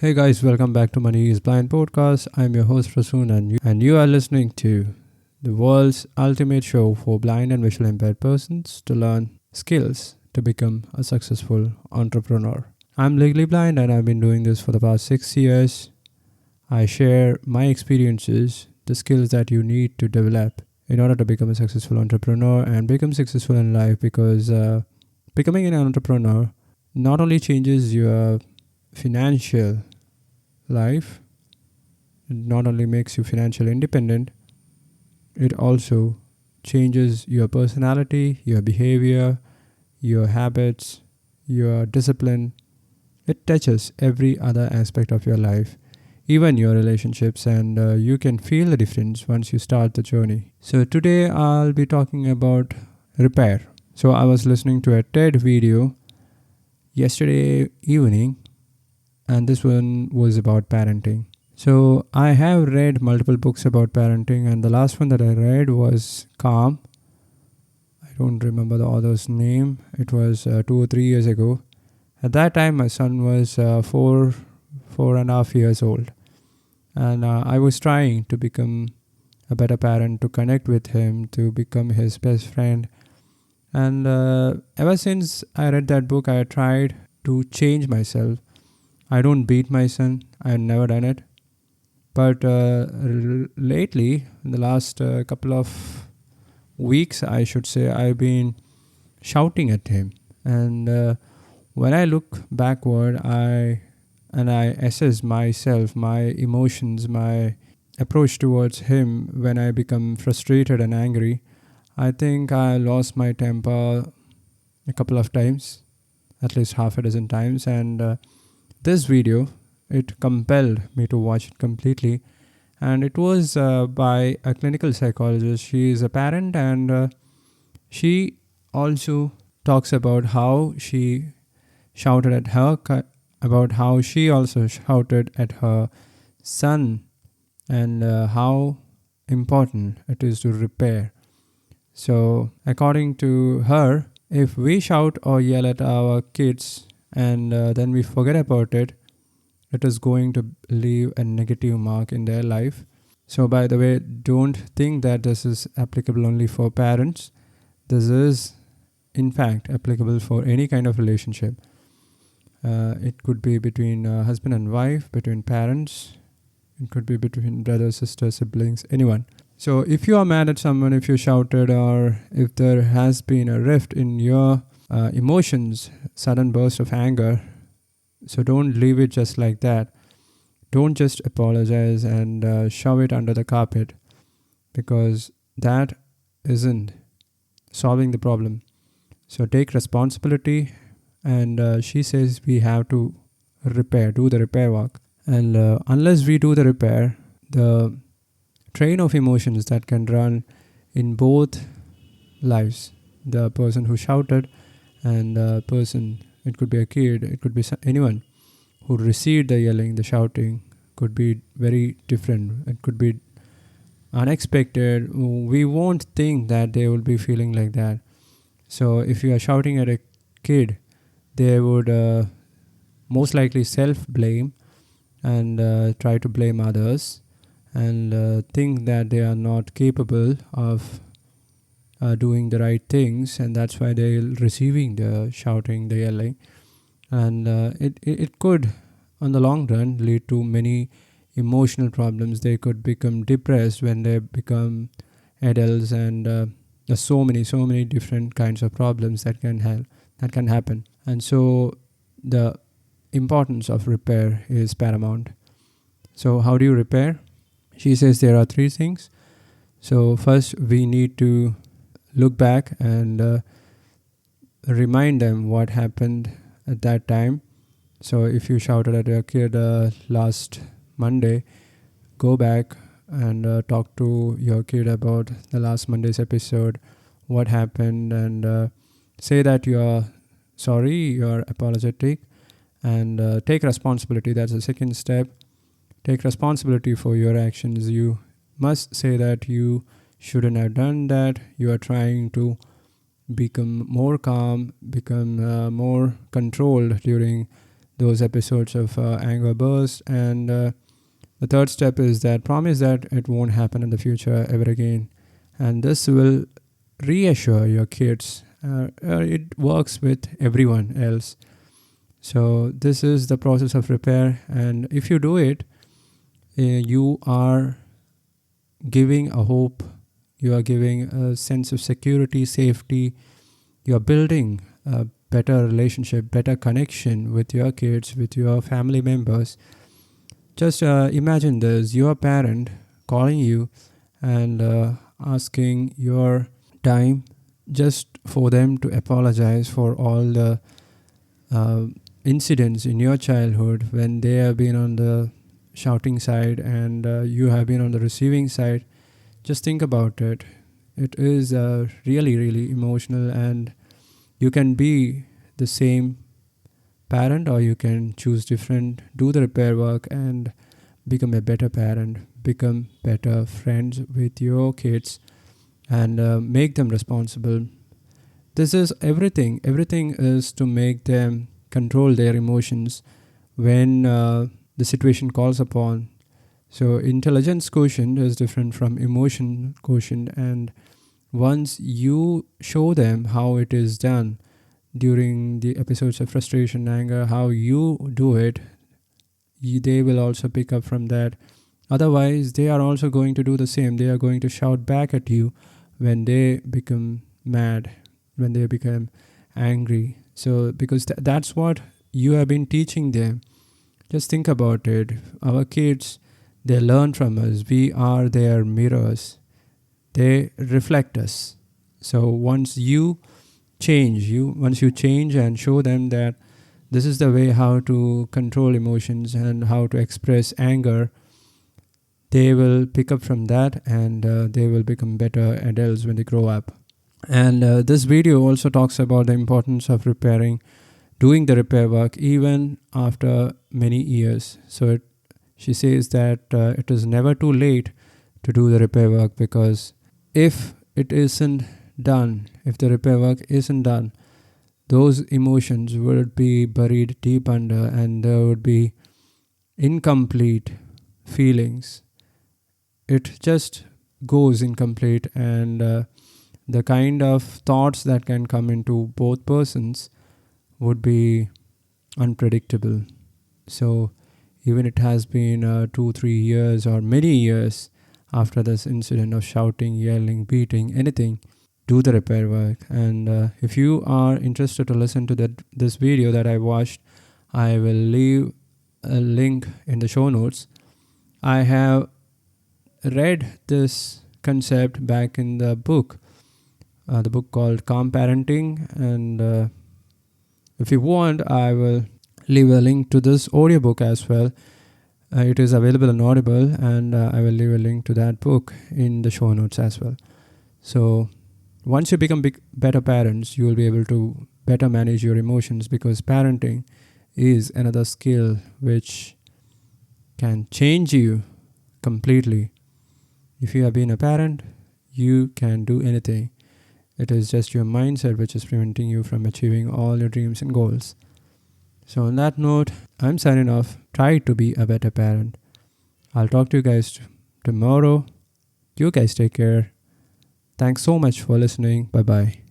Hey guys, welcome back to Money is Blind podcast. I'm your host Rasoon and you are listening to the world's ultimate show for blind and visually impaired persons to learn skills to become a successful entrepreneur. I'm legally blind and I've been doing this for the past 6 years. I share my experiences, the skills that you need to develop in order to become a successful entrepreneur and become successful in life because becoming an entrepreneur not only changes your financial life, it not only makes you financially independent, it also changes your personality, your behavior, your habits, your discipline. It touches every other aspect of your life, even your relationships, and you can feel the difference once you start the journey. So, today I'll be talking about repair. So, I was listening to a TED video yesterday evening, and this one was about parenting. So I have read multiple books about parenting, and the last one that I read was Calm. I don't remember the author's name. It was 2 or 3 years ago. At that time, my son was 4.5 years old, and I was trying to become a better parent, to connect with him, to become his best friend. And ever since I read that book, I tried to change myself. I don't beat my son. I've never done it. But lately, in the last couple of weeks, I should say, I've been shouting at him. And when I look backward, I assess myself, my emotions, my approach towards him when I become frustrated and angry. I think I lost my temper a couple of times, at least half a dozen times, and this video, it compelled me to watch it completely, and it was by a clinical psychologist. She is a parent, and she also talks about how she shouted at about how she also shouted at her son, and how important it is to repair. So according to her, if we shout or yell at our kids and then we forget about it, it is going to leave a negative mark in their life. So, by the way, don't think that this is applicable only for parents. This is, in fact, applicable for any kind of relationship. It could be between husband and wife, between parents, it could be between brothers, sisters, siblings, anyone. So, if you are mad at someone, if you shouted, or if there has been a rift in your emotions, sudden burst of anger, so don't leave it just like that. Don't just apologize and shove it under the carpet, because that isn't solving the problem. So take responsibility, and she says we have to do the repair work. And unless we do the repair, the train of emotions that can run in both lives, the person who shouted and the person, it could be a kid, it could be anyone who received the yelling, the shouting, could be very different. It could be unexpected. We won't think that they will be feeling like that. So if you are shouting at a kid, they would most likely self-blame and try to blame others, and think that they are not capable of doing the right things, and that's why they're receiving the shouting, the yelling. And it could, on the long run, lead to many emotional problems. They could become depressed when they become adults, and there's so many different kinds of problems that can happen. And so the importance of repair is paramount. So how do you repair? She says there are 3 things. So first, we need to look back and remind them what happened at that time. So if you shouted at your kid last Monday, go back and talk to your kid about the last Monday's episode, what happened, and say that you are sorry, you are apologetic, and take responsibility. That's the second step. Take responsibility for your actions. You must say that you shouldn't have done that. You are trying to become more calm, become more controlled during those episodes of anger burst. And the third step is that promise that it won't happen in the future ever again. And this will reassure your kids. It works with everyone else. So this is the process of repair. And if you do it, you are giving a hope. You are giving a sense of security, safety. You are building a better relationship, better connection with your kids, with your family members. Just imagine this, your parent calling you and asking your time just for them to apologize for all the incidents in your childhood when they have been on the shouting side and you have been on the receiving side. Just think about it. It is really, really emotional, and you can be the same parent or you can choose different. Do the repair work and become a better parent, become better friends with your kids, and make them responsible. This is everything. Everything is to make them control their emotions when the situation calls upon. So intelligence quotient is different from emotion quotient, and once you show them how it is done during the episodes of frustration, anger, how you do it, they will also pick up from that. Otherwise, they are also going to do the same. They are going to shout back at you when they become mad, when they become angry. So because that's what you have been teaching them. Just think about it. Our kids, they learn from us. We are their mirrors. They reflect us. So once you change and show them that this is the way how to control emotions and how to express anger, they will pick up from that, and they will become better adults when they grow up. And this video also talks about the importance of doing the repair work even after many years. So she says that it is never too late to do the repair work, because if it isn't done, if the repair work isn't done, those emotions would be buried deep under, and there would be incomplete feelings. It just goes incomplete, and the kind of thoughts that can come into both persons would be unpredictable. So even it has been 2-3 years or many years after this incident of shouting, yelling, beating, anything, do the repair work. And if you are interested to listen to this video that I watched, I will leave a link in the show notes. I have read this concept back in the book called Calm Parenting, and if you want, I will leave a link to this audiobook as well. It is available on Audible, and I will leave a link to that book in the show notes as well. So once you become better parents, you will be able to better manage your emotions, because parenting is another skill which can change you completely. If you have been a parent, you can do anything. It is just your mindset which is preventing you from achieving all your dreams and goals. So on that note, I'm signing off. Try to be a better parent. I'll talk to you guys tomorrow. You guys take care. Thanks so much for listening. Bye-bye.